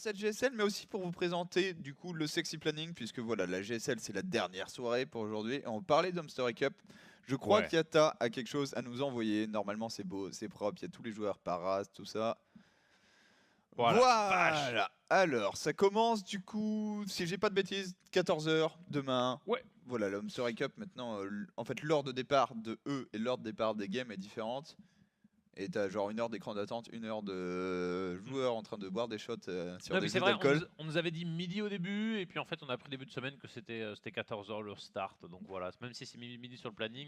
cette GSL, mais aussi pour vous présenter du coup le Sexy Planning, puisque voilà, la GSL c'est la dernière soirée pour aujourd'hui. Et on parlait d'Homstory Cup. Je crois Ouais. qu'Yata a quelque chose à nous envoyer. Normalement, c'est beau, c'est propre, il y a tous les joueurs par race, tout ça. Voilà. Vache. Voilà. Alors, ça commence du coup, si j'ai pas de bêtises, 14h demain. Ouais. Voilà, l'Homstory Cup maintenant, en fait, l'heure de départ de eux et l'heure de départ des games est différente. Et t'as genre 1 heure d'écran d'attente, 1 heure de joueurs en train de boire des shots sur Non, des mais c'est jeux vrai, d'alcool. on nous avait dit midi au début, et puis en fait, on a appris début de semaine que c'était 14h leur start. Donc voilà, même si c'est midi sur le planning,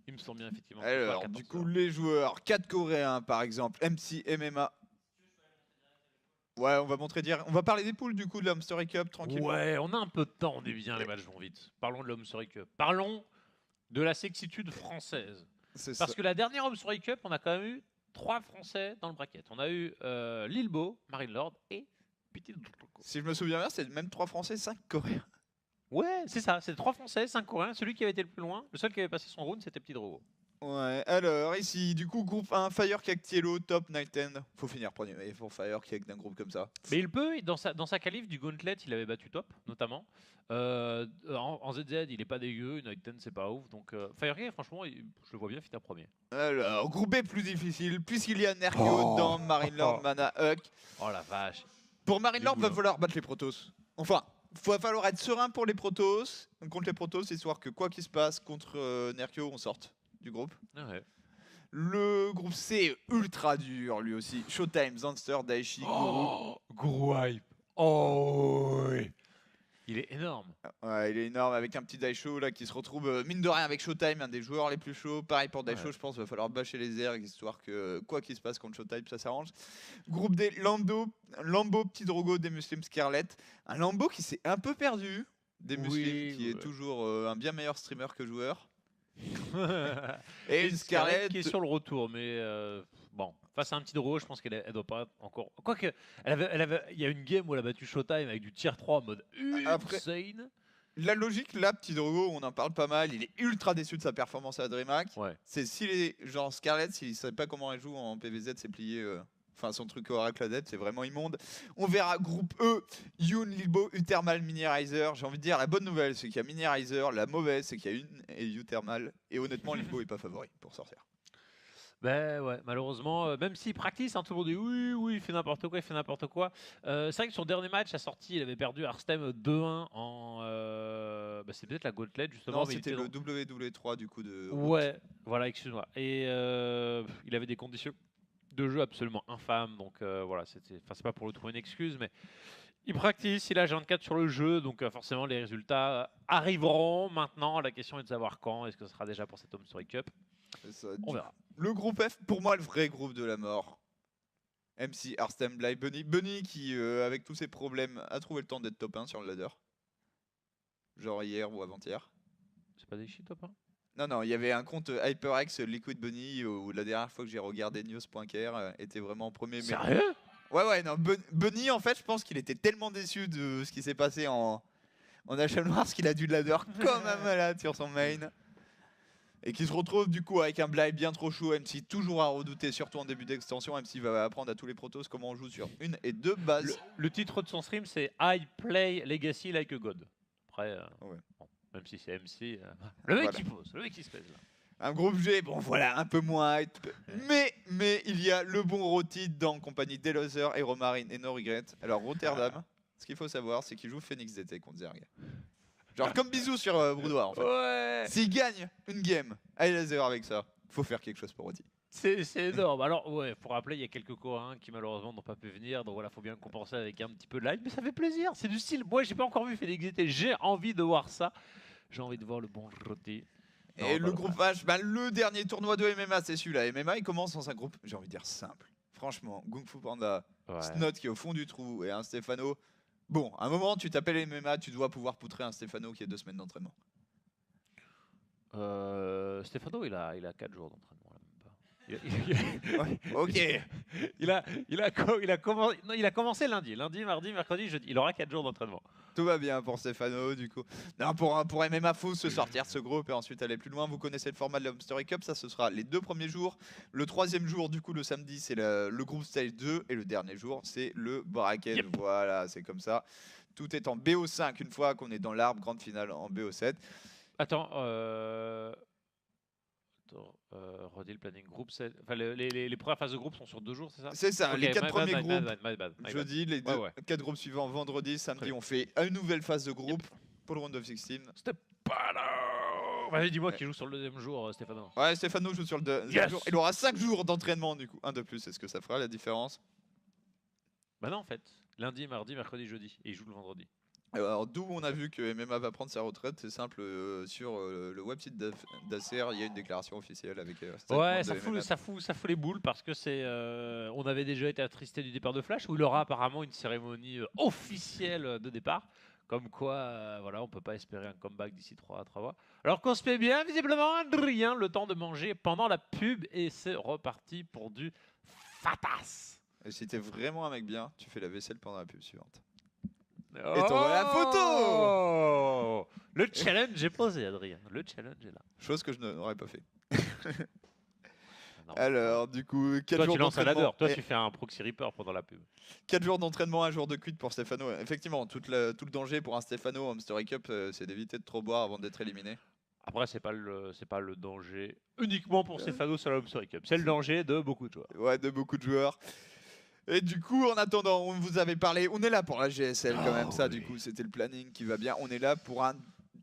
il me semble bien effectivement que ce soit à Alors, du 14h. coup, les joueurs, 4 Coréens par exemple, MC, MMA. Ouais, on va montrer dire. On va parler des poules du coup de l'Homstory Cup tranquillement. Ouais, on a un peu de temps, on est bien, les matchs vont vite. Parlons de l'Homstory Cup. Parlons de la sexitude française. C'est ça. Parce que la dernière Homstory Cup, on a quand même eu 3 Français dans le bracket. On a eu Lilbo, Marine Lord et Petit Droko. Si je me souviens bien, c'est même 3 Français, 5 Coréens. Ouais, c'est ça, c'est 3 Français, 5 Coréens. Celui qui avait été le plus loin, le seul qui avait passé son round, c'était Petit Drogo. Ouais, alors ici, du coup, groupe 1, Fire Cactiello, top Night End. Faut finir premier pour Fire qui d'un groupe comme ça. Mais il peut, dans sa qualif du Gauntlet, il avait battu top, notamment. En ZZ, il est pas dégueu, Night 10, c'est pas ouf. Donc, Firekick, franchement, je le vois bien finir premier. Alors, groupe B plus difficile, puisqu'il y a Nerkio dans Marine Lord, Mana, Huck. Oh la vache. Pour Marine Du Lord, va boulot. falloir battre les Protoss. Enfin, va falloir être serein pour les Protoss, contre les Protoss, histoire que quoi qu'il se passe contre Nerkio, on sorte du groupe. Ah ouais. Le groupe C est ultra dur, lui aussi. Showtime, Zanster, Daichi, Guru. Oh, gros hype. Oh, oui. Il est énorme. Ouais, il est énorme avec un petit Daisho là qui se retrouve mine de rien avec Showtime, un des joueurs les plus chauds. Pareil pour Daisho, Ouais. je pense va falloir bâcher les airs histoire que quoi qu'il se passe contre Showtime, ça s'arrange. Groupe D, Lambo, Petit Drogo des Muslims Scarlett. Un Lambo qui s'est un peu perdu des Oui, Muslims, qui est ouais. toujours un bien meilleur streamer que joueur. Et Et une Scarlett, qui est sur le retour, mais bon, face à un petit draw, je pense qu'elle doit pas encore. Quoique, il y a une game où elle a battu Showtime avec du tier 3 en mode Après- insane. la logique là, Petit Drogo, on en parle pas mal. Il est ultra déçu de sa performance à DreamHack. Ouais. C'est s'il est genre Scarlett, s'il sait pas comment elle joue en PVZ, c'est plié. Enfin, son truc Oracle Adept, c'est vraiment immonde. On verra groupe E, Yoon, Lilbo, Uthermal, Minirizer. J'ai envie de dire, la bonne nouvelle, c'est qu'il y a Minirizer. La mauvaise, c'est qu'il y a une et Uthermal. Et honnêtement, Lilbo est pas favori pour sortir. Ben ouais, malheureusement, même s'il practice, hein, tout le monde dit oui, oui, il fait n'importe quoi, il fait n'importe quoi. C'est vrai que sur le dernier match, à sortie, il avait perdu Arstem 2-1 en. C'est peut-être la Gauntlet justement. Non, mais il c'était était le dans- WW3 du coup de. Ouais, voilà, excuse-moi. Et il avait des conditions de jeu absolument infâmes, donc voilà, c'est pas pour le trouver une excuse, mais il practice, il a G24 sur le jeu, donc forcément les résultats arriveront. Maintenant, la question est de savoir quand. Est-ce que ce sera déjà pour cette Homstory Cup? C'est ça. On verra. Le groupe F, pour moi, le vrai groupe de la mort. MC, Arstem, Bly, Bunny. Bunny qui, avec tous ses problèmes, a trouvé le temps d'être top 1 sur le ladder. Genre hier ou avant-hier. C'est pas des shit, top 1? Non, non, il y avait un compte HyperX Liquid Bunny où la dernière fois que j'ai regardé news.kr était vraiment en premier. Sérieux? Ouais, non, Bunny, en fait, je pense qu'il était tellement déçu de ce qui s'est passé en HM Noir qu'il a dû ladder comme un malade sur son main. Et qui se retrouve du coup avec un Bly bien trop chaud, MC toujours à redouter, surtout en début d'extension. MC va apprendre à tous les protos comment on joue sur 1 et 2 bases. Le titre de son stream, c'est I play Legacy like a god. Après, Ouais. bon, même si c'est MC, le mec Voilà. qui pose, le mec qui se pèse là. Un groupe G, bon voilà, un peu moins hype. Mais il y a le bon Roti dans compagnie d'Elozer, Aeromarine et No Regret. Alors Rotterdam, ce qu'il faut savoir, c'est qu'il joue Phoenix DT contre Zerg. Genre comme bisous sur Broudoir en fait. Ouais, S'il gagne une game à Elazer avec ça, faut faire quelque chose pour Roti. c'est énorme. Alors, ouais, pour rappeler, il y a quelques Coréens qui malheureusement n'ont pas pu venir, donc voilà, faut bien compenser avec un petit peu de live, mais ça fait plaisir, c'est du style. Moi, j'ai pas encore vu Phoenix DT, j'ai envie de voir ça. J'ai envie de voir le bon Roti. Non, Et bah, le groupe H, bah, le dernier tournoi de MMA, c'est celui-là. MMA, il commence dans un groupe, j'ai envie de dire simple. Franchement, Kung Fu Panda, ouais. Snot qui est au fond du trou et un Stefano. Bon, à un moment, tu t'appelles MMA, tu dois pouvoir poutrer un Stefano qui a 2 semaines d'entraînement. Stefano, il a 4 jours d'entraînement là, même pas. Ouais, ok. Il a commencé lundi, mardi, mercredi, jeudi. Il aura 4 jours d'entraînement. Tout va bien pour Stefano, du coup. Non, pour MMA Fou se sortir de ce groupe et ensuite aller plus loin. Vous connaissez le format de la Mystery Cup. Ça, ce sera les 2 premiers jours. Le 3e jour, du coup, le samedi, c'est le groupe stage 2. Et le dernier jour, c'est le bracket. Yep. Voilà, c'est comme ça. Tout est en BO5 une fois qu'on est dans l'arbre. Grande finale en BO7. Attends, redis le planning groupe. Enfin, les premières phases de groupe sont sur 2 jours, c'est ça? C'est ça, Ok, les 4 my premiers bad, my groupes. bad, my bad, my bad. Jeudi, les Ouais. 4 groupes suivants vendredi, samedi, Très on fait une nouvelle phase de groupe pour le round of 16. C'était pas là. Vas-y, dis-moi qui joue sur le 2e jour, Stéphano. Ouais, Stefano joue sur le 2e Yes. jour. Il aura 5 jours d'entraînement du coup. Un de plus, est-ce que ça fera la différence? Bah non, en fait. Lundi, mardi, mercredi, jeudi. Et il joue le vendredi. Alors d'où on a vu que MMA va prendre sa retraite, c'est simple, sur le website d'Acer, il y a une déclaration officielle avec Ouais, statement de MMA. ça fout les boules parce que on avait déjà été attristé du départ de Flash où il aura apparemment une cérémonie officielle de départ. Comme quoi, voilà, on peut pas espérer un comeback d'ici 3 mois. Alors qu'on se fait bien, visiblement, Adrien, le temps de manger pendant la pub et c'est reparti pour du fatas. Et si t'es vraiment un mec bien, tu fais la vaisselle pendant la pub suivante. Et t'auras la photo. Le challenge est posé, Adrien. Le challenge est là. Chose que je n'aurais pas fait. Non. Alors du coup, 4 Toi, jours tu lances un ladder. d'entraînement. Toi, et tu fais un proxy reaper pendant la pub. 4 jours d'entraînement, 1 jour de cuite pour Stefano. Effectivement, tout le danger pour un Stefano en Mystery Cup, c'est d'éviter de trop boire avant d'être éliminé. Après, c'est pas le danger uniquement pour Stéphano sur la Mystery Cup. C'est le danger de beaucoup de joueurs. Ouais, de beaucoup de joueurs. Et du coup, en attendant, on vous avait parlé, on est là pour la GSL quand même, ça du coup, c'était le planning qui va bien. On est là pour un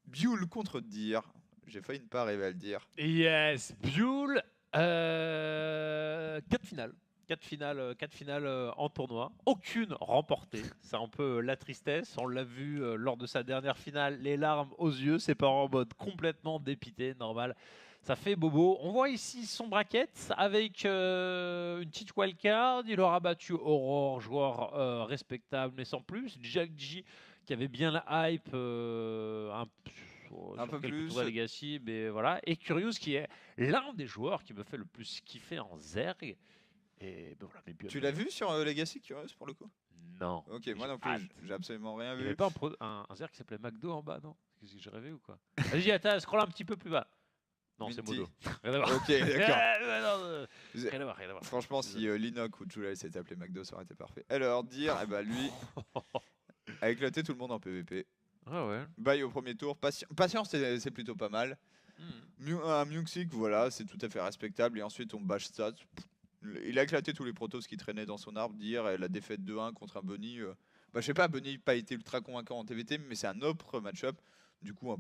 Buell contre Dir. J'ai failli ne pas arriver à le dire. Yes, Buell, 4 finales. 4 finales en tournoi, aucune remportée. C'est un peu la tristesse. On l'a vu lors de sa dernière finale, les larmes aux yeux, ses parents en mode complètement dépité, normal. Ça fait bobo. On voit ici son bracket avec une petite wildcard. Il aura battu Aurore, joueur respectable mais sans plus. Jack G qui avait bien la hype Un peu plus. tours à Legacy, mais voilà. Et Curious qui est l'un des joueurs qui me fait le plus kiffer en Zerg. Et ben voilà, mais Tu l'as vu sur Legacy Curious pour le coup? Non. Ok, moi non J'ai plus, j'ai absolument rien Il n'y vu. avait pas un Zerg qui s'appelait McDo en bas, non? Qu'est-ce que j'ai rêvé ou quoi? Vas-y, attends, scroll un petit peu plus bas. Non, c'est Minty. Modo. Rien à voir. Ok, d'accord. Rien à voir, rien à voir. Franchement, si Linok ou Julai s'était appelé McDo, ça aurait été parfait. Alors, Dir, eh ben, lui, a éclaté tout le monde en PvP. Ah ouais. Bye au premier tour. Patience, c'est plutôt pas mal. Un Muxik, voilà, c'est tout à fait respectable. Et ensuite, on bash stats. Il a éclaté tous les protos qui traînaient dans son arbre. Dire la défaite 2-1 contre un Bunny. Je sais pas, Bunny n'a pas été ultra convaincant en TVT, mais c'est un autre match-up. Du coup, un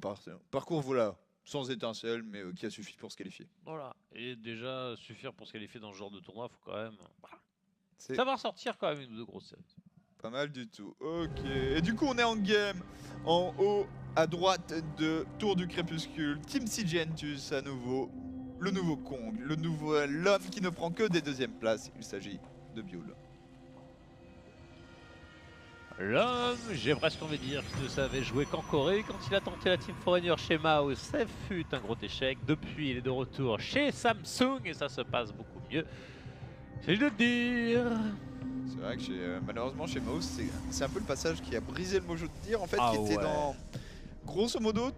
parcours, voilà, sans étincelle, mais qui a suffi pour se qualifier. Voilà. Et déjà, suffire pour se qualifier dans ce genre de tournoi, faut quand même C'est savoir sortir quand même une ou deux grosses séries. pas mal du tout. Ok. Et du coup, on est en game. En haut, à droite de Tour du Crépuscule. Team CGNtus à nouveau. Le nouveau Kong. L'homme qui ne prend que des 2e places. Il s'agit de Buell. L'homme, j'ai presque envie de dire, qui ne savait jouer qu'en Corée quand il a tenté la Team Foreigner chez Mao, ça fut un gros échec. Depuis, il est de retour chez Samsung et ça se passe beaucoup mieux. C'est de le dire. C'est vrai que malheureusement chez Mouse, c'est un peu le passage qui a brisé le mojo de Dir. En fait, Ah qui était ouais. dans... Grosso modo,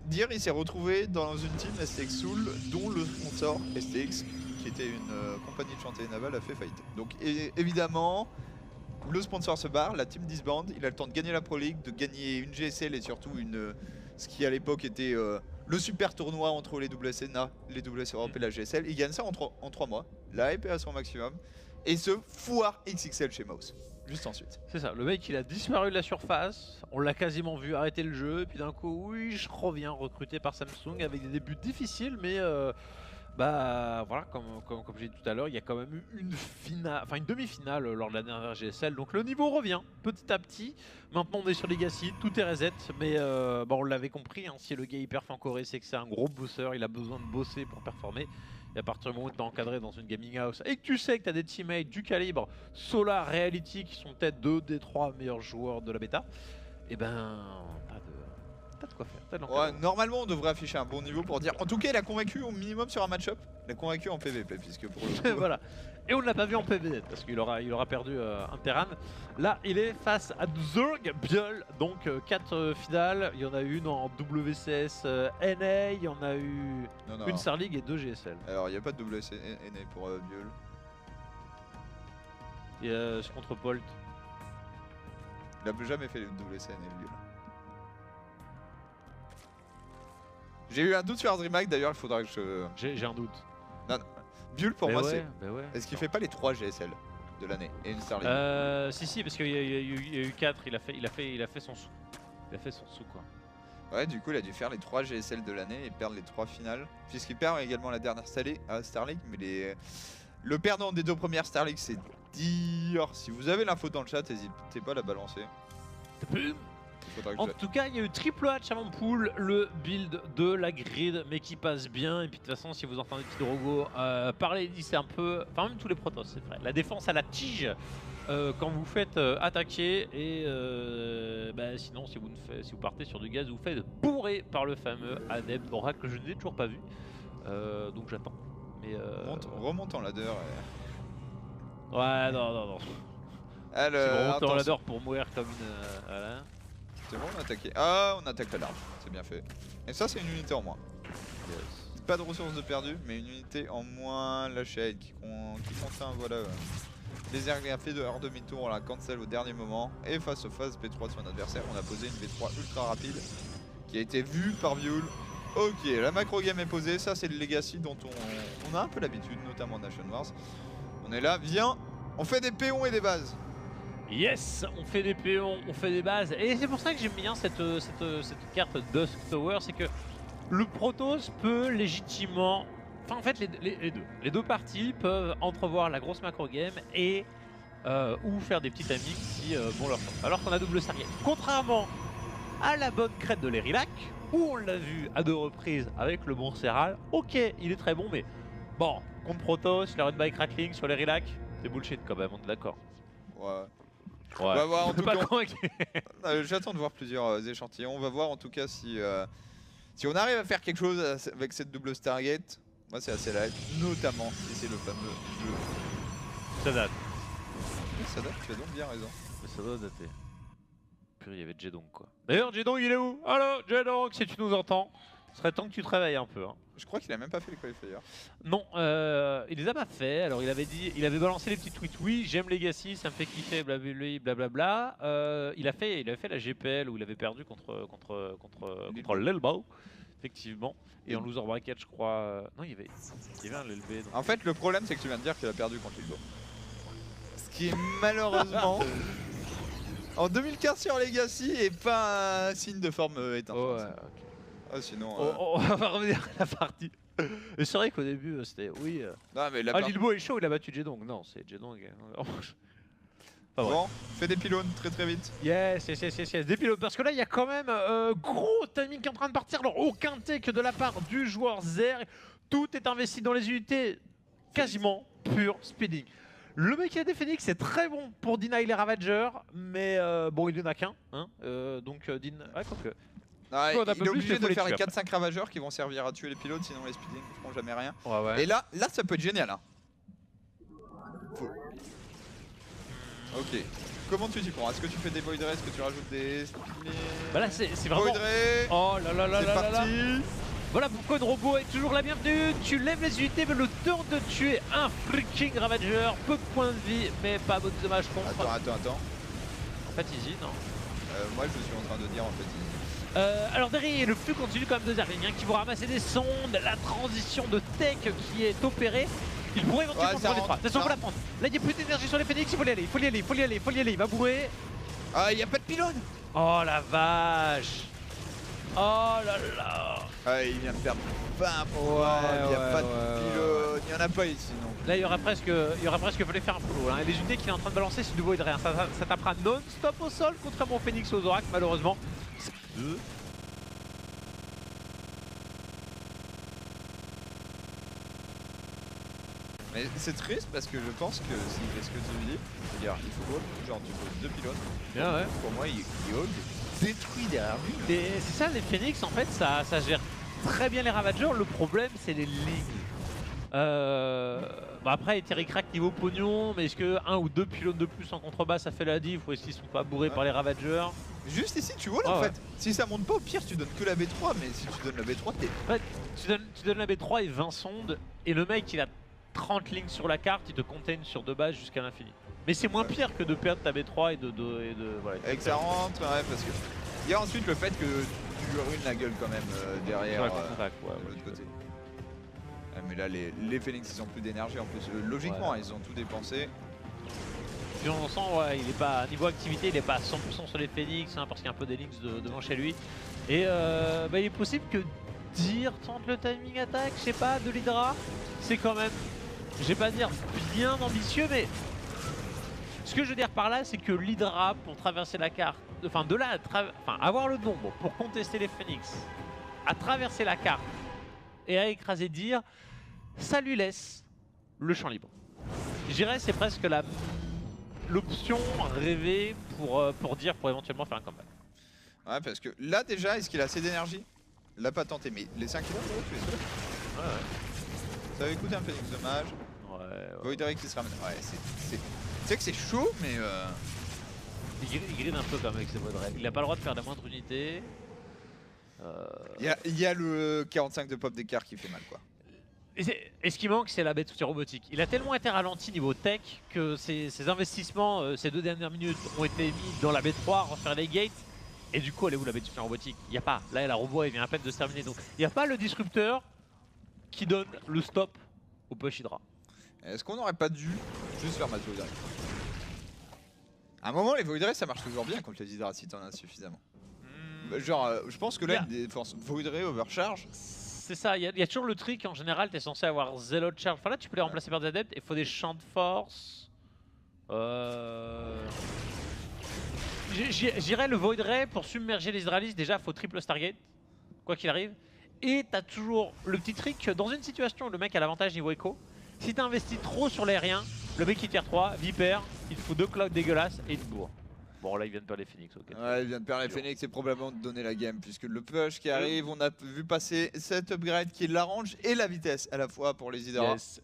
Dir, il s'est retrouvé dans une team STX Soul, dont le sponsor STX, qui était une compagnie de chantier naval, a fait faillite. Donc évidemment, le sponsor se barre, la team disbande, il a le temps de gagner la Pro League, de gagner une GSL et surtout ce qui à l'époque était le super tournoi entre les WSNA, les WS Europe et la GSL. Il gagne ça en 3 mois, la hype est à son maximum, et se foire XXL chez Mouse, juste ensuite. C'est ça, le mec il a disparu de la surface, on l'a quasiment vu arrêter le jeu, et puis d'un coup, oui, je reviens recruté par Samsung avec des débuts difficiles, mais voilà, comme j'ai dit tout à l'heure, il y a quand même eu une demi-finale lors de la dernière GSL, donc le niveau revient petit à petit. Maintenant on est sur Legacy, tout est reset, mais on l'avait compris, hein, si le gars il perf en Corée, c'est que c'est un gros bosser, il a besoin de bosser pour performer. Et à partir du moment où tu es encadré dans une gaming house et que tu sais que tu as des teammates du calibre Solar, Reality qui sont peut-être 2 des 3 meilleurs joueurs de la bêta, et ben t'as de quoi faire. T'as de Ouais, l'encadrement. normalement on devrait afficher un bon niveau pour dire. En tout cas, il a convaincu au minimum sur un match-up. Il a convaincu en PVP, puisque pour le coup. Voilà. Et on ne l'a pas vu en PvZ parce qu'il aura perdu un Terran. Là, il est face à Zerg Biol. Donc 4 finales. Il y en a une en WCS NA. Il y en a eu Non. une Star League et 2 GSL. Alors, il n'y a pas de WCNA pour Biol. Et c'est contre Bolt. Il n'a jamais fait le WCNA Biol. J'ai eu un doute sur DreamHack d'ailleurs, il faudra que je. J'ai un doute. Bull pour Mais moi ouais, c'est. bah ouais. Est-ce qu'il fait pas les 3 GSL de l'année et une Star League? Si, parce qu'il y a eu 4. Il a fait son sou. Il a fait son sou quoi. Ouais, du coup il a dû faire les 3 GSL de l'année et perdre les 3 finales. Puisqu'il perd également la dernière Star League, mais le perdant des 2 premières Star League c'est dire. Si vous avez l'info dans le chat, n'hésitez pas à la balancer. Faudra que En tout cas, il y a eu triple H avant pool, le build de la grid, mais qui passe bien. Et puis de toute façon, si vous entendez petit Drogo parler, c'est un peu. Enfin, même tous les protos, c'est vrai. La défense à la tige quand vous faites attaquer. Et sinon, si vous partez sur du gaz, vous faites bourrer par le fameux Adepte d'Oracle que je n'ai toujours pas vu. Donc j'attends. Mais remonte en ladder. Ouais, non. Alors, Si on remonte en attention. ladder pour mourir comme une. Voilà. C'est bon, on a attaqué. Ah, on attaque la larve, c'est bien fait. Et ça, c'est une unité en moins. Pas de ressources de perdu, mais une unité en moins. La shade qui contient, voilà, les RGF de hors demi-tour. On la cancel au dernier moment. Et face au face B3 de son adversaire, on a posé une B3 ultra rapide qui a été vue par Viul. Ok, la macro game est posée. Ça, c'est le Legacy dont on a un peu l'habitude, notamment Nation Wars. On est là, viens, on fait des péons et des bases. Yes, on fait des péons, on fait des bases. Et c'est pour ça que j'aime bien cette carte Dusk Tower, c'est que le Protoss peut légitimement... Enfin en fait les deux parties peuvent entrevoir la grosse macro game et ou faire des petits timings si bon leur tombe. Alors qu'on a double Stargate. Contrairement à la bonne crête de l'Erilac, où on l'a vu à 2 reprises avec le bon Serral, ok il est très bon mais bon, contre Protoss, la run by Crackling sur l'Erilac, c'est bullshit quand même, on est d'accord. Ouais. Ouais. On va voir en tout Pas cas. convaincu. J'attends de voir plusieurs échantillons. On va voir en tout cas si on arrive à faire quelque chose avec cette double Stargate. Moi c'est assez light, notamment si c'est le fameux jeu. Ça date. Ça date, tu as donc bien raison. Mais ça doit dater. Purée, il y avait Jedong quoi. D'ailleurs, Jedong il est où? Allo, Jedong, si tu nous entends, ce serait temps que tu te réveilles un peu. Hein. Je crois qu'il a même pas fait les qualifiers. Non, il les a pas fait. Alors il avait balancé les petits tweets. Oui, j'aime Legacy, ça me fait kiffer, blablabla. Il a fait la GPL où il avait perdu contre l'Elbow, effectivement. Et en loser bracket, je crois. Non, il y avait un LLB. Donc... En fait, le problème c'est que tu viens de dire qu'il a perdu contre Lilbo. Ce qui est malheureusement en 2015 sur Legacy et pas un signe de forme éteint. Oh, ouais, ok. Ah, sinon. On va revenir à la partie. Et c'est vrai qu'au début, c'était. Oui. Non, mais Ah, Lilbo est chaud, il a battu Jedong. Non, c'est Jedong. Bon, fais des pylônes très vite. Yes, des pilotes. Parce que là, il y a quand même gros timing qui est en train de partir. Alors, aucun take de la part du joueur Zer. Tout est investi dans les unités. Quasiment pur speeding. Le mec qui a des Phoenix, c'est très bon pour deny les Ravagers. Mais bon, il n'y en a qu'un. Hein, donc, ouais, quoique. Ah, Toi, on a il peu est plus, obligé mais faut de les faire les tuer 4-5 ravageurs qui vont servir à tuer les pilotes, sinon les speeding ne feront jamais rien. Ouais. Et là ça peut être génial. Hein. Ok. Comment tu t'y prends? Est-ce que tu fais des void rays? Est-ce que tu rajoutes des speeding? Bah là, c'est vraiment. Void ray. Oh là là là C'est là là là. parti. Voilà pourquoi Drogo est toujours la bienvenue. Tu lèves les unités, mais le temps de tuer un freaking Ravager. Peu de points de vie, mais pas beaucoup de dommages contre. Attends. En fait, easy, non? Moi je suis en train de dire en fait. Alors derrière, le flux continue quand même de Zerling qui vont ramasser des sondes, la transition de tech qui est opérée. Il pourrait éventuellement prendre les 3. Attention, faut la prendre. Là, il n'y a plus d'énergie sur les Phoenix, il faut y aller, il va bourrer. Ah, il n'y a pas de pylône. Oh la vache. Oh là là. Ah, il vient de perdre 20 points, il n'y a pas de pylône, il n'y en a pas ici non. Là, il y aurait presque fallu faire un flow. Hein. Et les unités qu'il est en train de balancer, c'est du void rien. Ça tapera non-stop au sol, contrairement au Phoenix aux Zorak, malheureusement. Mais c'est triste parce que je pense que s'il fait ce que tu lui dis, c'est-à-dire il faut genre tu poses 2 pylônes. Bien, ouais. Pour moi il hog, détruit derrière lui. Et c'est ça, les Phoenix, en fait, ça gère très bien les Ravagers. Le problème, c'est les lignes. Après, Terry Crack niveau pognon, mais est-ce que 1 ou 2 pylônes de plus en contrebas ça fait la diff ou est-ce qu'ils sont pas bourrés par les Ravagers? Juste ici, tu vois là, en fait. Si ça monte pas, au pire, tu donnes que la B3, mais si tu donnes la B3, t'es. En fait, tu donnes la B3 et 20 sondes, et le mec il a 30 lignes sur la carte, il te contain sur 2 bases jusqu'à l'infini. Mais c'est moins pire que de perdre ta B3 et de voilà. Et que ça rentre, ouais, parce que. Il y a ensuite le fait que tu lui ruines la gueule quand même derrière Ouais, de l'autre côté. Mais là, les Phoenix, ils ont plus d'énergie en plus. Logiquement, ils ont tout dépensé. Puis on sent, ouais, il est pas, niveau activité, il est pas à 100% sur les Phoenix, hein, parce qu'il y a un peu d'Elix devant chez lui. Et il est possible que Dir tente le timing attack, je sais pas, de l'Hydra. C'est quand même, je vais pas dire bien ambitieux, mais ce que je veux dire par là, c'est que l'Hydra, pour traverser la carte, enfin de là, avoir le nombre pour contester les Phoenix, à traverser la carte et à écraser Dir, ça lui laisse le champ libre. Je dirais c'est presque l'option rêvée pour Dir pour éventuellement faire un comeback. Ouais, parce que là déjà, est-ce qu'il a assez d'énergie? L'a pas tenté, mais les 5 kilos, tu es sûr? Ça avait coûté un Phoenix, dommage. Voidray qui se ramène. Ouais, c'est que c'est chaud, mais. Il gride un peu comme avec ses Voidray. Il a pas le droit de faire la moindre unité. Il y a le 45 de pop d'écart qui fait mal, quoi. Et ce qui manque, c'est la bête outil robotique. Il a tellement été ralenti niveau tech que ses investissements ces 2 dernières minutes ont été mis dans la B3, refaire les gates. Et du coup, elle est où la bête outil robotique? Il n'y a pas. Là, la robot, elle vient à peine de se terminer. Donc, il n'y a pas le disrupteur qui donne le stop au push Hydra. Est-ce qu'on n'aurait pas dû juste faire match Voidray? À un moment, les Voidray, ça marche toujours bien contre les Hydra si t'en as suffisamment. Genre, je pense que là, une des forces Voidray overcharge. C'est ça, il y a toujours le trick, en général, tu es censé avoir Zealot Charge. Enfin là, tu peux les remplacer par des adeptes, il faut des champs de force. J'irais le Void Ray pour submerger les Hydralistes. Déjà, il faut triple Stargate, quoi qu'il arrive. Et t'as toujours le petit trick, dans une situation où le mec a l'avantage niveau écho, si t'as investi trop sur l'aérien, le mec il tire 3, Viper, il te fout 2 clouds dégueulasses et il te bourre. Bon là il vient de perdre les Phoenix, ok. Ouais, il vient de perdre les Phoenix et probablement de donner la game puisque le push qui arrive, on a vu passer cet upgrade qui l'arrange et la vitesse à la fois pour les Hydra. Yes.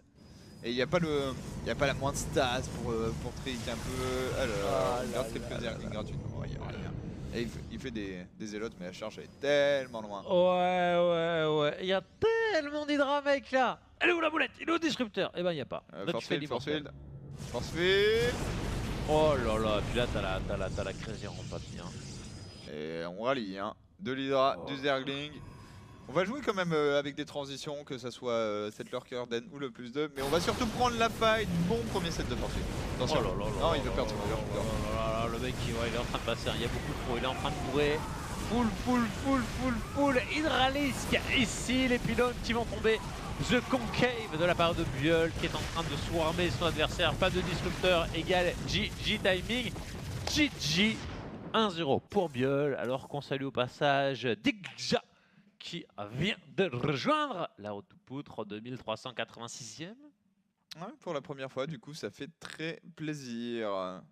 Et il n'y a pas la moindre stats pour trick un peu. Alors, on garde quelques airlings gratuitement. Ouais, y a rien. Et il fait des zélotes, mais la charge elle est tellement loin. Ouais. Il y a tellement d'Hydra mec là. Elle est où la boulette? Il est où le disrupteur? Eh ben il y a pas. Là, Force tu fais field, force l'immortel. field. Force field. Oh là là, puis là t'as la crazy en papier. Hein. Et on rallie, hein. De l'Hydra, du Zergling. On va jouer quand même avec des transitions, que ça soit Settler, Den ou le +2. Mais on va surtout prendre la faille du bon premier set de force field. Attention. Oh là là Non, il veut perdre son là là là, le mec il est en train de passer, il y a beaucoup trop, il est en train de bourrer. Full Hydralisk ici, les pylônes qui vont tomber. The Concave de la part de Buell qui est en train de swarmer son adversaire. Pas de disrupteur égale GG timing. GG 1-0 pour Buell, alors qu'on salue au passage Digja qui vient de rejoindre la haute poutre 2386e. Ouais, pour la première fois, du coup, ça fait très plaisir.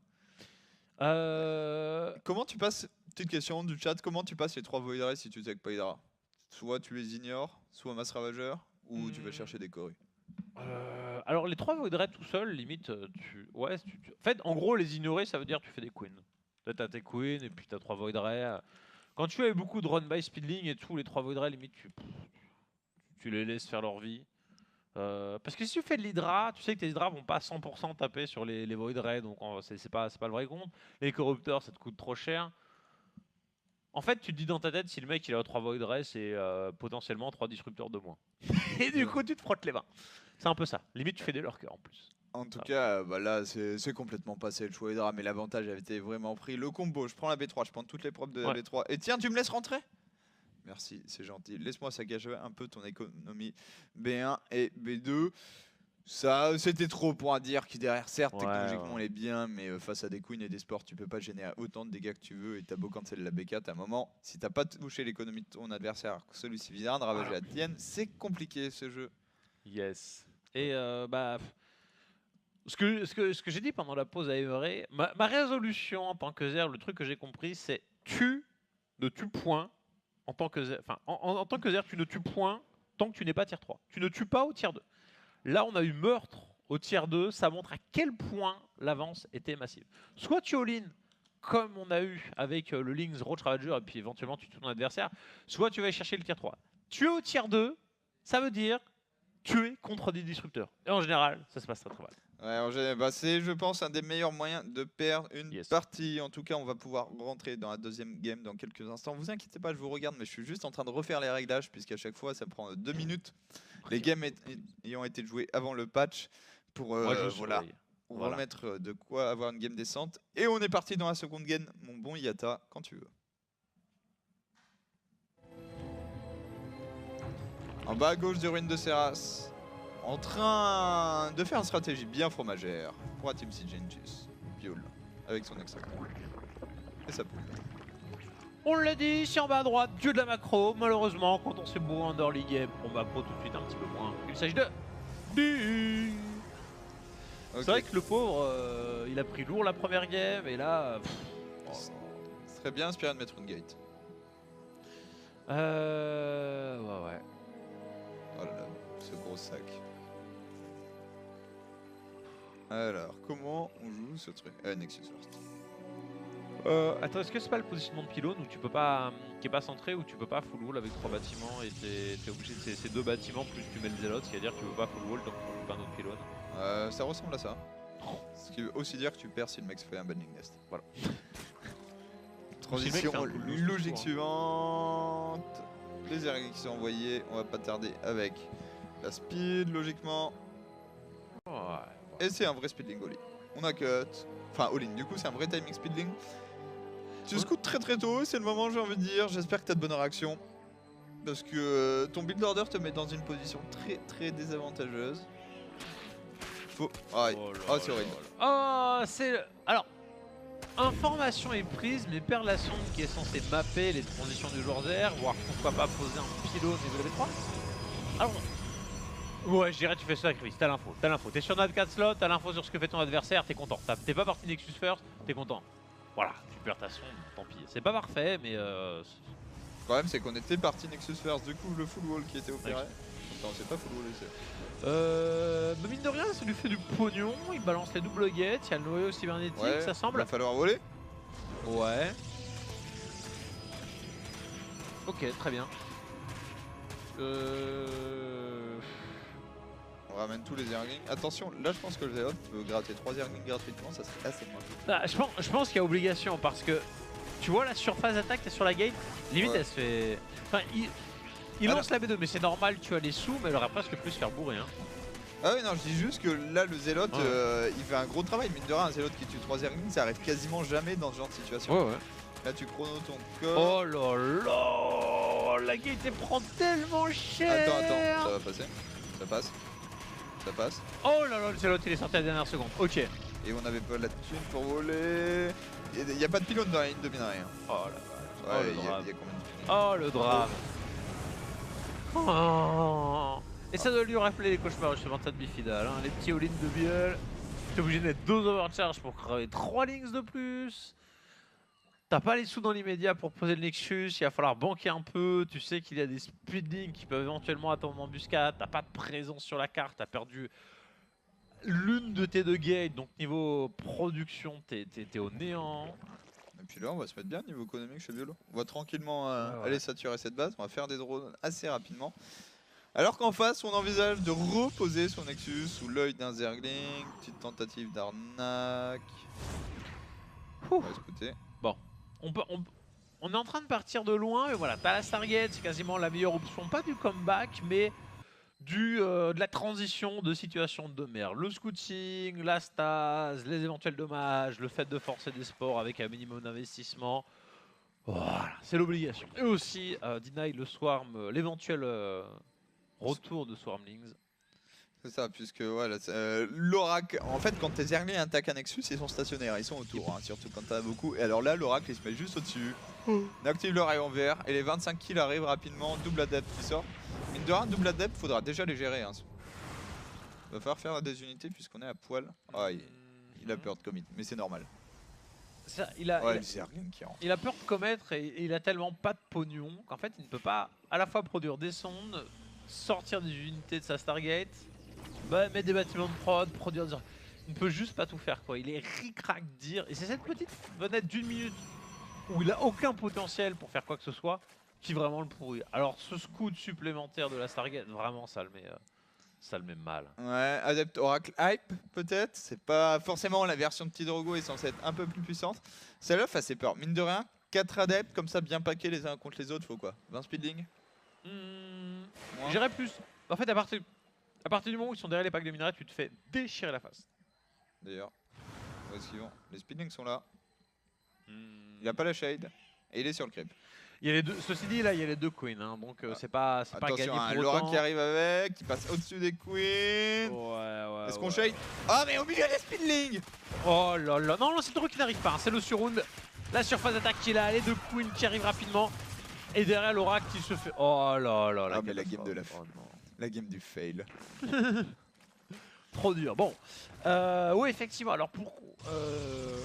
Comment tu passes, petite question du chat, comment tu passes les 3 Voidray si tu tech pas Hydra? Soit tu les ignores, soit Mass Ravageur, ou tu vas chercher des Corus? Alors les 3 Voidray tout seul, limite, en fait, en gros, les ignorer, ça veut dire que tu fais des queens. Là, t'as tes queens et puis t'as 3 Voidray. Quand tu as beaucoup de run by speedling et tout, les 3 Voidray, limite, tu les laisses faire leur vie. Parce que si tu fais de l'Hydra, tu sais que tes Hydra vont pas 100% taper sur les Voidray, donc c'est pas le vrai compte. Les corrupteurs, ça te coûte trop cher. En fait, tu te dis dans ta tête, si le mec il a 3 Voidray, c'est potentiellement 3 disrupteurs de moins. Et du coup, tu te frottes les mains. C'est un peu ça. Limite, tu fais des lurkers en plus. En tout cas, bah là, c'est complètement passé le choix Hydra, mais l'avantage avait été vraiment pris. Le combo, je prends la B3, je prends toutes les propres de la B3. Et tiens, tu me laisses rentrer? Merci, c'est gentil. Laisse-moi sagager un peu ton économie. B1 et B2. Ça, c'était trop pour un dire qui derrière, certes, technologiquement, il est bien, mais face à des queens et des sports, tu peux pas générer autant de dégâts que tu veux. Et t'as beau cancel la B4, à un moment, si t'as pas touché l'économie de ton adversaire, celui-ci vient de ravager la tienne, c'est compliqué ce jeu. Yes. Et ce que j'ai dit pendant la pause à Everett, ma résolution en tant que Zer, le truc que j'ai compris, c'est tue ne tue point en tant que Zer. Enfin, en tant que Zer, tu ne tues point tant que tu n'es pas tier 3. Tu ne tues pas au tier 2. Là, on a eu meurtre au tier 2. Ça montre à quel point l'avance était massive. Soit tu all-in, comme on a eu avec le Lynx, Roach Ravager, et puis éventuellement tu tues ton adversaire, soit tu vas aller chercher le tier 3. Tuer au tier 2, ça veut dire tuer contre des disrupteurs. Et en général, ça se passe très très mal. Ouais, c'est, je pense, un des meilleurs moyens de perdre une Yes. partie. En tout cas, on va pouvoir rentrer dans la deuxième game dans quelques instants. Vous inquiétez pas, je vous regarde, mais je suis juste en train de refaire les réglages, puisqu'à chaque fois, ça prend 2 minutes. Les games ayant été joués avant le patch, pour Moi, je voilà, surveille. Voilà. remettre de quoi avoir une game décente. Et on est parti dans la seconde game, mon bon Yata, quand tu veux. En bas à gauche des ruines de Serras, en train de faire une stratégie bien fromagère pour la Team Sigentus. Biol, avec son extra et sa poule. On l'a dit, si en bas à droite, dieu de la macro. Malheureusement, quand on s'est bourré en early game, on macro tout de suite un petit peu moins. Il s'agit de Ding. Okay. C'est vrai que le pauvre, il a pris lourd la première game et là. Ce serait bien inspiré de mettre une gate. Ouais. Oh là là, ce gros sac. Alors, comment on joue ce truc? Nexus first. Attends, est-ce que c'est pas le positionnement de pylône où tu peux pas, qui est pas centré, où tu peux pas full wall avec 3 bâtiments et t'es obligé de ces 2 bâtiments plus tu mets le zélote, c'est-à-dire que tu peux pas full wall tant que tu joues pas un autre pylône. Ça ressemble à ça. Ce qui veut aussi dire que tu perds si le mec fait un banning nest. Voilà. Transition, Si le mec fait un full logique nest, suivante. Les airings qui sont envoyés, on va pas tarder avec la speed logiquement. Ouais. Et c'est un vrai speedling all-in. On a cut, enfin all-in, du coup c'est un vrai timing speedling. Tu scoutes très très tôt, c'est le moment j'ai envie de dire, j'espère que tu as de bonnes réactions. Parce que ton build order te met dans une position très très désavantageuse. Faut... Ah, oh, c'est horrible. Oh, c'est... Alors, information est prise, mais perd la sonde qui est censée mapper les transitions du joueur Zer, voire pourquoi pas poser un pylône niveau level 3. Alors, ouais, je dirais tu fais ce sacrifice, t'as l'info. T'es sur notre 4 slot, t'as l'info sur ce que fait ton adversaire, t'es content. T'es pas parti Nexus first, t'es content. Voilà, tu perds ta sonde, tant pis. C'est pas parfait, mais Le problème c'est qu'on était parti Nexus first, du coup le full wall qui était opéré. Non, c'est pas full wall ici. Mais mine de rien, ça lui fait du pognon, il balance les doubles gates, il y a le noyau cybernétique, Ouais, ça semble. va falloir voler. Ouais. Ok, très bien. On ramène tous les airlings. Attention, là je pense que le Zélote peut gratter 3 airlings gratuitement, ça serait assez moche. Ah, je pense qu'il y a obligation parce que tu vois la surface d'attaque sur la gate, limite Ouais. elle se fait. Enfin, il lance la B2, mais c'est normal, tu as les sous, mais elle aurait presque pu se faire bourrer. Hein. Ah oui, non, je dis juste que là le Zélote Ouais. il fait un gros travail. Mine de rien, un Zélote qui tue 3 airlings, ça arrive quasiment jamais dans ce genre de situation. Ouais. Là tu chrono ton corps. Oh là là, la gate elle prend tellement cher. Attends, ça va passer. Ça passe. Ça passe. Oh là là, le il est sorti à la dernière seconde. Ok. Et on avait pas la thune pour voler. Il y a pas de pylône dans la ligne de minerai. Hein. Oh là là. Ouais, le il y a drame. combien de pylônes? Oh le drame. Oh. Et ça doit lui rappeler les cauchemars justement de cette bifidale. Hein. Les petits all-in de Biel. T'es obligé de mettre 2 overcharge pour crever 3 links de plus. T'as pas les sous dans l'immédiat pour poser le Nexus, il va falloir banquer un peu. Tu sais qu'il y a des speedlings qui peuvent éventuellement attendre en embuscade. T'as pas de présence sur la carte, t'as perdu l'une de tes 2 gates. Donc niveau production, t'es au néant. Et puis là, on va se mettre bien niveau économique chez Biolo. On va tranquillement Ouais. aller saturer cette base. On va faire des drones assez rapidement. Alors qu'en face, on envisage de reposer son Nexus sous l'œil d'un Zergling. Petite tentative d'arnaque. On va écouter. Bon, on est en train de partir de loin, mais voilà, t'as la Stargate, c'est quasiment la meilleure option. Pas du comeback, mais de la transition de situation de merde. Le scouting, la stase, les éventuels dommages, le fait de forcer des sports avec un minimum d'investissement. Voilà, c'est l'obligation. Et aussi, deny le swarm, l'éventuel retour de Swarmlings. C'est ça, puisque voilà, l'oracle, en fait, quand tes Zerglings attaquent un Nexus, ils sont stationnaires, ils sont autour, hein, surtout quand t'as beaucoup. Et alors là, l'oracle, il se met juste au-dessus. On active le rayon vert et les 25 kills arrivent rapidement. Double adepte qui sort. Mine de rien, double adepte, faudra déjà les gérer. Hein. Va falloir faire des unités puisqu'on est à poil. Ah, il a peur de commit, mais c'est normal. il a, Ouais, il a- le Zerglin qui rentre. il a peur de commettre et il a tellement pas de pognon qu'en fait il ne peut pas à la fois produire des sondes, sortir des unités de sa Stargate, mettre des bâtiments de prod, produire des... Il ne peut juste pas tout faire quoi. Il est ric-rac dire. Et c'est cette petite fenêtre d'une minute où il a aucun potentiel pour faire quoi que ce soit qui vraiment le pourrit. Alors ce scout supplémentaire de la Stargate, vraiment ça le met mal. Ouais, Adept Oracle Hype peut-être. C'est pas forcément la version de Tidrogo est censée être un peu plus puissante. Celle-là fait assez peur. Mine de rien, 4 adeptes comme ça bien paqués les uns contre les autres, faut quoi 20 speedling. Moins. J'irais plus. En fait, à partir du moment où ils sont derrière les packs de minerais, tu te fais déchirer la face. D'ailleurs, où est-ce qu'ils vont? Les speedlings sont là. Il a pas la shade. Et il est sur le creep. Il y a les deux, ceci dit, là, il y a les deux queens, hein, donc c'est pas gagné Attention, pour Laura autant. qui arrive avec, qui passe au-dessus des queens. Ouais. Est-ce qu'on shade? Ah, mais au milieu des speedlings! Oh là là, non, c'est le qui n'arrive pas, hein, c'est le surround. La surface d'attaque qui est là, les deux queens qui arrivent rapidement. Et derrière Laura qui se fait... Oh là là, Ah, mais la game de la oh, non. La game du fail. Trop dur. Bon, oui, effectivement. Alors,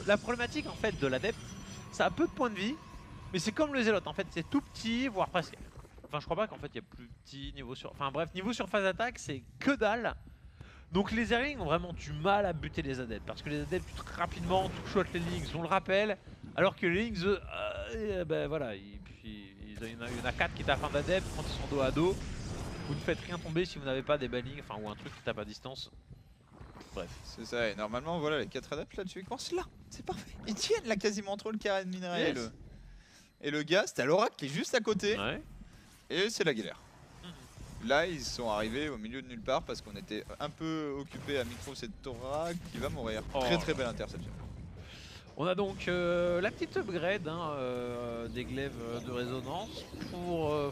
la problématique en fait de l'adepte, ça a peu de points de vie, mais c'est comme le zélote. En fait, c'est tout petit, voire presque. Enfin, je crois pas qu'en fait il y a plus petit niveau sur. Enfin bref, niveau surface d'attaque, c'est que dalle. Donc les Zerglings ont vraiment du mal à buter les adeptes parce que les adeptes rapidement two-shot les Lynx, on le rappelle, alors que les Lynx, ben voilà, il y en a 4 qui tapent un adepte quand ils sont dos à dos. Vous ne faites rien tomber si vous n'avez pas des bannings, enfin ou un truc qui tape à distance. Bref. C'est ça, et normalement, voilà, les 4 adeptes là-dessus, ils commencent là, c'est parfait. Ils tiennent là quasiment entre le carré de minerai Yes. et le gaz. T'as l'oracle qui est juste à côté, Ouais. et c'est la galère. Là, ils sont arrivés au milieu de nulle part parce qu'on était un peu occupé à micro cette Torah qui va mourir. Oh. Très belle interception. On a donc la petite upgrade des glaives de résonance pour...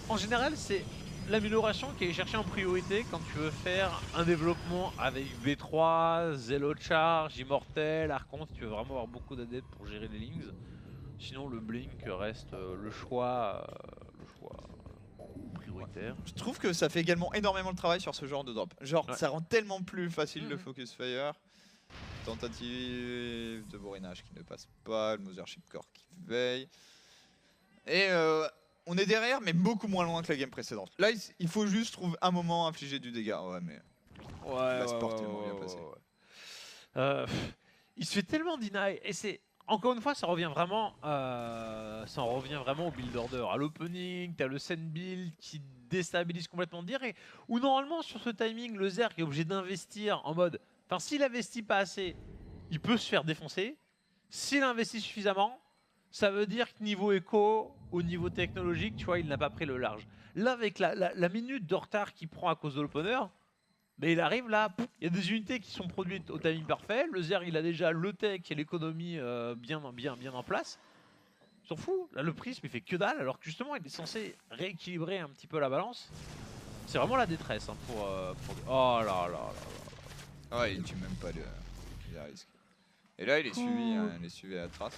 En général, c'est l'amélioration qui est cherchée en priorité quand tu veux faire un développement avec V3, Zelo Charge, Immortel, Archon, si tu veux vraiment avoir beaucoup d'adeptes pour gérer les Lynx. Sinon, le Blink reste le choix prioritaire. Je trouve que ça fait également énormément de travail sur ce genre de drop. Genre, Ouais. ça rend tellement plus facile le Mhm. focus fire. Tentative de bourrinage qui ne passe pas, le Mothership Core qui veille. Et on est derrière, mais beaucoup moins loin que la game précédente. Là, il faut juste trouver un moment infliger du dégât. Ouais, mais la sport tellement bien placé. Il se fait tellement deny et c'est encore une fois ça revient vraiment au build order. À l'opening, t'as le send build qui déstabilise complètement le dire et où normalement sur ce timing le Zerg est obligé d'investir en mode. Enfin s'il investit pas assez, il peut se faire défoncer. S'il investit suffisamment, ça veut dire que niveau écho, au niveau technologique, tu vois, il n'a pas pris le large. Là avec la minute de retard qu'il prend à cause de l'opener. Mais il arrive là, il y a des unités qui sont produites au timing parfait. Le Zerg il a déjà le tech et l'économie bien en place. Il s'en fout. Là le prisme il fait que dalle alors que justement il est censé rééquilibrer un petit peu la balance. C'est vraiment la détresse hein, pour... Oh là là là. Ouais, il tue même pas les risques. Et là, il est suivi, hein, il est suivi à la trace.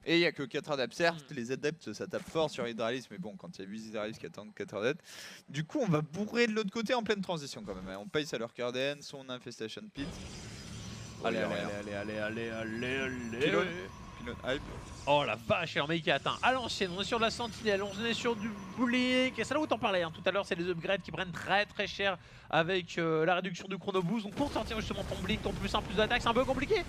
Et il n'y a que 4 adeptes. Certes, les adeptes, ça tape fort sur Hydralis, mais bon, quand il y a 8 Hydralis qui attendent 4 adeptes. Du coup, on va bourrer de l'autre côté en pleine transition quand même. Hein. On paye sa leur Carden, son Infestation Pit. Allez. Pylone hype. Oh la vache, alors mec qui atteint à l'ancienne, on est sur de la sentinelle, on est sur du Blink, et c'est là où t'en parlais hein. Tout à l'heure c'est les upgrades qui prennent très cher avec la réduction du chrono boost, donc pour sortir justement ton Blink, ton plus 1 plus d'attaque, c'est un peu compliqué.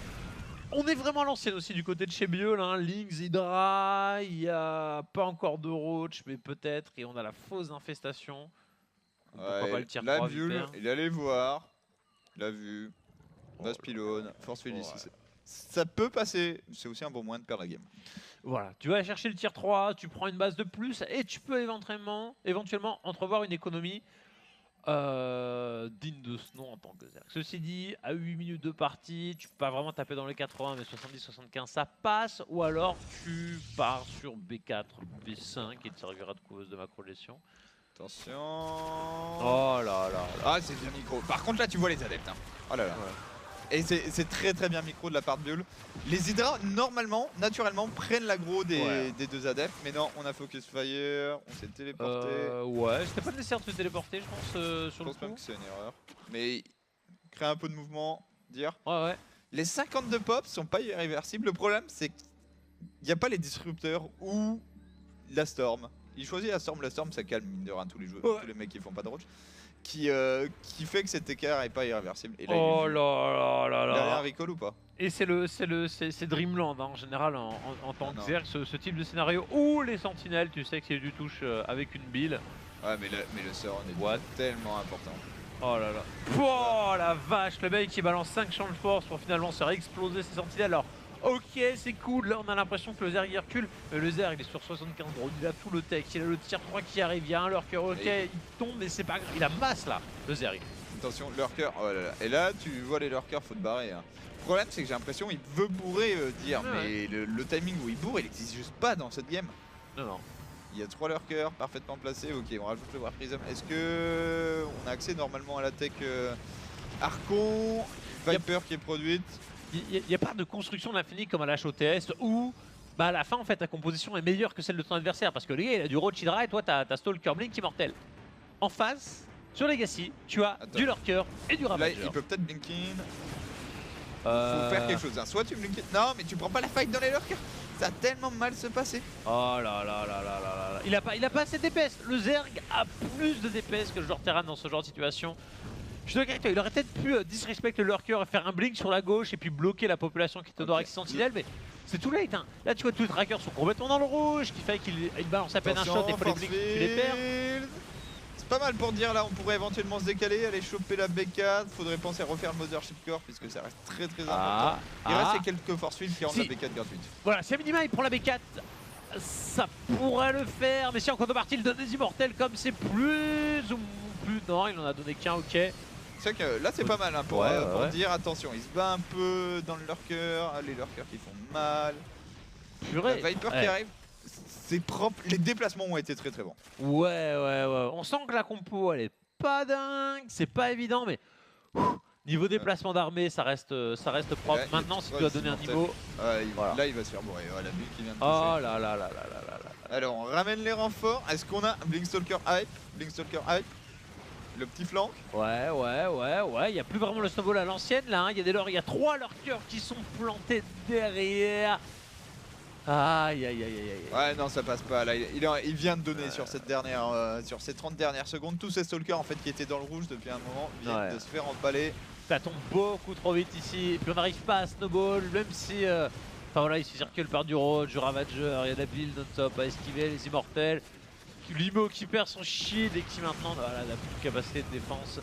On est vraiment à l'ancienne aussi du côté de chez Biol, hein. Lynx, Hydra, il n'y a pas encore de Roach, mais peut-être, et on a la fausse infestation. Pourquoi pas le tir 3 la vite vue, fait, hein. il allait voir. La vue. Base pylône, force félicité. Ça peut passer, c'est aussi un bon moyen de perdre la game. Voilà, tu vas chercher le tir 3, tu prends une base de plus et tu peux éventuellement entrevoir une économie digne de ce nom en tant que Zerg. Ceci dit, à 8 minutes de partie, tu peux pas vraiment taper dans les 80 mais 70-75 ça passe ou alors tu pars sur B4, B5 qui te servira de couveuse de macro-gestion. Attention. Oh là là. Ah, c'est du micro. Par contre, là, tu vois les adeptes. Hein. Oh là là. Ouais. Et c'est très bien micro de la part de Biol. Les Hydra, normalement, naturellement, prennent l'aggro des deux adeptes. Mais non, on a Focus Fire, on s'est téléporté. Ouais, c'était pas nécessaire de se téléporter, je pense, sur Je le pense coup. même que c'est une erreur. Mais créer un peu de mouvement, dire. Ouais. Les 52 pops sont pas irréversibles. Le problème, c'est qu'il n'y a pas les disrupteurs ou la Storm. Il choisit la Storm ça calme mine de rien tous les jeux, Ouais. tous les mecs qui font pas de roach. Qui fait que cet écart est pas irréversible. Et là, Oh il là là là il a rien là. recall ou pas? Et c'est Dreamland hein, en général en tant que non. Zerg, ce type de scénario où les sentinelles, tu sais que c'est du touche avec une bille. Ouais, mais le Sauron est What? tellement important. Oh là là. Oh la vache, le mec qui balance 5 champs de force pour finalement se faire exploser ses sentinelles. Alors, ok, c'est cool, là on a l'impression que le Zerg il recule, mais le Zerg il est sur 75 drones, il a tout le tech, il a le tier 3 qui arrive, il y a un lurker, ok, il tombe, mais c'est pas grave, il a masse là, le Zerg. Attention, lurker, oh là là. Et là, tu vois les lurkers, faut te barrer. Hein. Le problème, c'est que j'ai l'impression qu'il veut bourrer, dire, Ouais. mais le timing où il bourre, il existe juste pas dans cette game. Non, non. Il y a 3 lurkers parfaitement placés. Ok, on rajoute le War Prism. Est-ce que on a accès normalement à la tech Archon, Viper qui est produite? Il n'y a pas de construction de l'infini comme à l'HOTS où bah, à la fin en fait ta composition est meilleure que celle de ton adversaire parce que le gars il a du Roach Hydra et toi t'as Stalker Blink immortel. En face, sur Legacy, tu as du Lurker et du Là, Ravager. il peut peut-être blink in. Faut faire quelque chose. Hein. Soit tu blink in. Non, mais tu prends pas la fight dans les lurkers. Ça a tellement mal se passer. Oh là là là là là là là. Il a pas assez de DPS. Le Zerg a plus de DPS que le joueur terrain dans ce genre de situation. Je suis d'accord avec toi, il aurait peut-être pu disrespect le lurker et faire un blink sur la gauche et puis bloquer la population qui te doit avec ses sentinelles, mais c'est tout late. Hein. Là, tu vois, tous les trackers sont complètement dans le rouge, ce qui fait qu'il balance à peine un shot et pour les blinks, tu les perds. C'est pas mal pour dire là, on pourrait éventuellement se décaler, aller choper la B4. Faudrait penser à refaire le Mothership Core puisque ça reste très important. Il reste les quelques force fields qui rendent la B4 gratuite. Voilà, si à minima il prend la B4, ça pourrait le faire, mais si en contrepartie il donne des immortels comme c'est plus ou plus. Non, il en a donné qu'un, ok. C'est vrai que là c'est pas mal hein, pour dire attention, il se bat un peu dans le lurker, les lurkers qui font mal. Purée. La Viper qui arrive, c'est propre, les déplacements ont été très bons. Ouais. On sent que la compo elle est pas dingue, c'est pas évident, mais niveau déplacement d'armée ça reste propre. Là, maintenant si tu dois donner un niveau. Voilà. Là il va se faire bourrer, la bulle qui vient de toucher. Oh là là là là là là. Alors on ramène les renforts, est-ce qu'on a Blinkstalker hype? Blinkstalker hype? Le petit flank. Ouais, il n'y a plus vraiment le snowball à l'ancienne là, hein. Il y a 3 lurkers qui sont plantés derrière. Aïe. Ouais non ça passe pas là, il vient de donner sur cette dernière, sur ces 30 dernières secondes, tous ces stalkers en fait qui étaient dans le rouge depuis un moment viennent de se faire empaler. Ça tombe beaucoup trop vite ici, et puis on n'arrive pas à snowball, même si... Enfin voilà, il se circule par du road, du Ravager, il y a la build non-top à esquiver, les immortels. Limo qui perd son shield et qui maintenant voilà, n'a plus de capacité de défense.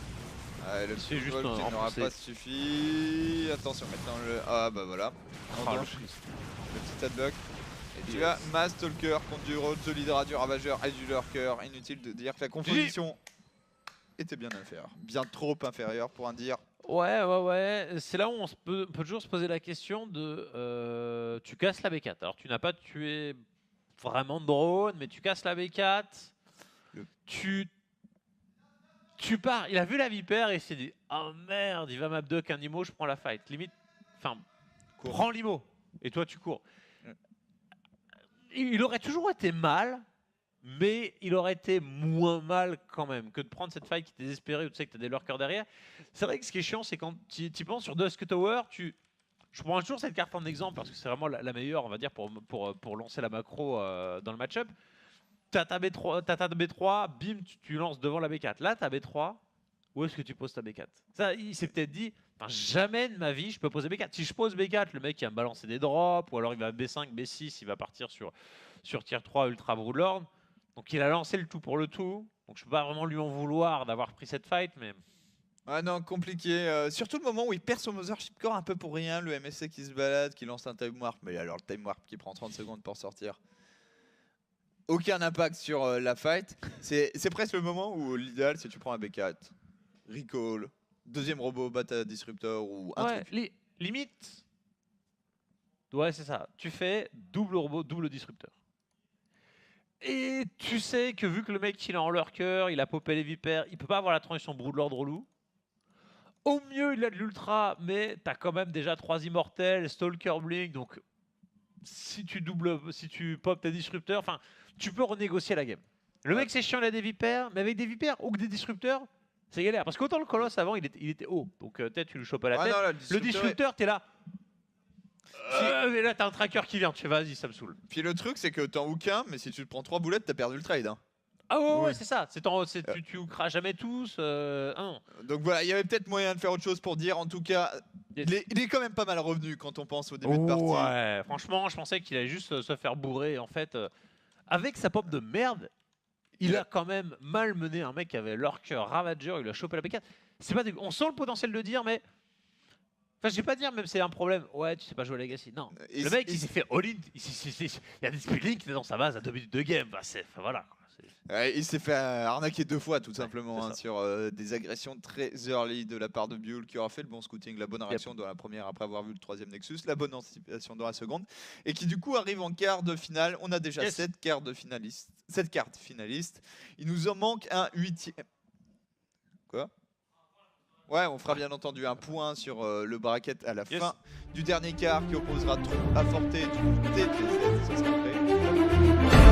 Le c'est juste qui n'aura pas suffi. Attention maintenant le... Ah bah voilà. Le petit adblock. Et tu as Mass Stalker contre du road, de l'Hydra, du Ravageur et du Lurker. Inutile de dire que la composition était bien inférieure. Bien trop inférieure pour un dire. Ouais. C'est là où on peut toujours se poser la question de... tu casses la B4. Alors tu n'as pas tué vraiment de drone, mais tu casses la B4. Tu pars. Il a vu la Viper et il s'est dit « Oh merde, il va m'abduck un Imo, je prends la fight. » Limite, enfin, prends l'Imo. Et toi tu cours. Il aurait toujours été mal, mais il aurait été moins mal quand même que de prendre cette fight qui est désespérée où tu sais que tu as des lurkers derrière. C'est vrai que ce qui est chiant, c'est quand tu penses sur Dusk Tower, je prends toujours cette carte en exemple parce que c'est vraiment la meilleure, on va dire, pour lancer la macro dans le match-up. T'as ta B3, bim, tu lances devant la B4. Là, ta B3, où est-ce que tu poses ta B4? Ça, il s'est peut-être dit, jamais de ma vie je peux poser B4. Si je pose B4, le mec il va me balancer des drops, ou alors il va B5, B6, il va partir sur tier 3 Ultra Broodlord. Donc il a lancé le tout pour le tout. Donc je peux pas vraiment lui en vouloir d'avoir pris cette fight, mais... Ah non, compliqué. Surtout le moment où il perd son Mothership Core un peu pour rien, le MSC qui se balade, qui lance un Time Warp, mais alors le Time Warp qui prend 30 secondes pour sortir. Aucun impact sur la fight. C'est presque le moment où l'idéal c'est tu prends un B4, recall, deuxième robot, Bata Disruptor ou un truc. Limite. Ouais, c'est ça. Tu fais double robot, double disrupteur. Et tu sais que vu que le mec il est en lurker, il a popé les vipères, il peut pas avoir la transition Broodlord relou. Au mieux il a de l'ultra, mais t'as quand même déjà 3 immortels, Stalker Blink, donc si tu pop tes disrupteurs, enfin tu peux renégocier la game. Le mec c'est chiant, il a des vipères, mais avec des vipères ou que des disrupteurs, C'est galère. Parce qu'autant le colosse avant, il était haut. Donc peut-être tu le chopes à la Ah tête. non, là, Le disrupteur, t'es là. Mais là, t'as un tracker qui vient. Tu fais vas-y, ça me saoule. Puis le truc, c'est que t'en hooks mais si tu te prends 3 boulettes, t'as perdu le trade. Hein. Ah ouais, Oui. ouais, c'est ça. Tu craches jamais tous. Non. Donc voilà, il y avait peut-être moyen de faire autre chose pour dire. En tout cas, Yes. il est quand même pas mal revenu quand on pense au début de partie. Ouais, franchement, je pensais qu'il allait juste se faire bourrer. En fait, avec sa pop de merde, il a quand même malmené un mec qui avait l'Orker Ravager. Il a chopé la P4. C'est pas on sent le potentiel de dire, mais. Enfin, je vais pas dire même c'est un problème. Ouais, tu sais pas jouer à Legacy. Non. Et Le mec, c'est- il s'est fait all-in. Il y a des speedlings qui étaient dans sa base à 2 minutes de game. Enfin, voilà. Ouais, il s'est fait arnaquer 2 fois, tout Ouais, simplement, c'est hein, ça. sur des agressions très early de la part de Buell, qui aura fait le bon scouting, la bonne réaction dans la première après avoir vu le 3e Nexus, la bonne anticipation dans la seconde, et qui du coup arrive en quart de finale. On a déjà Yes. 7 cartes finalistes. Il nous en manque un 8e. Quoi? Ouais, on fera bien entendu un point sur le bracket à la Yes. fin du dernier quart qui opposera Trou à Forte du TPZ. Ça sera prêt.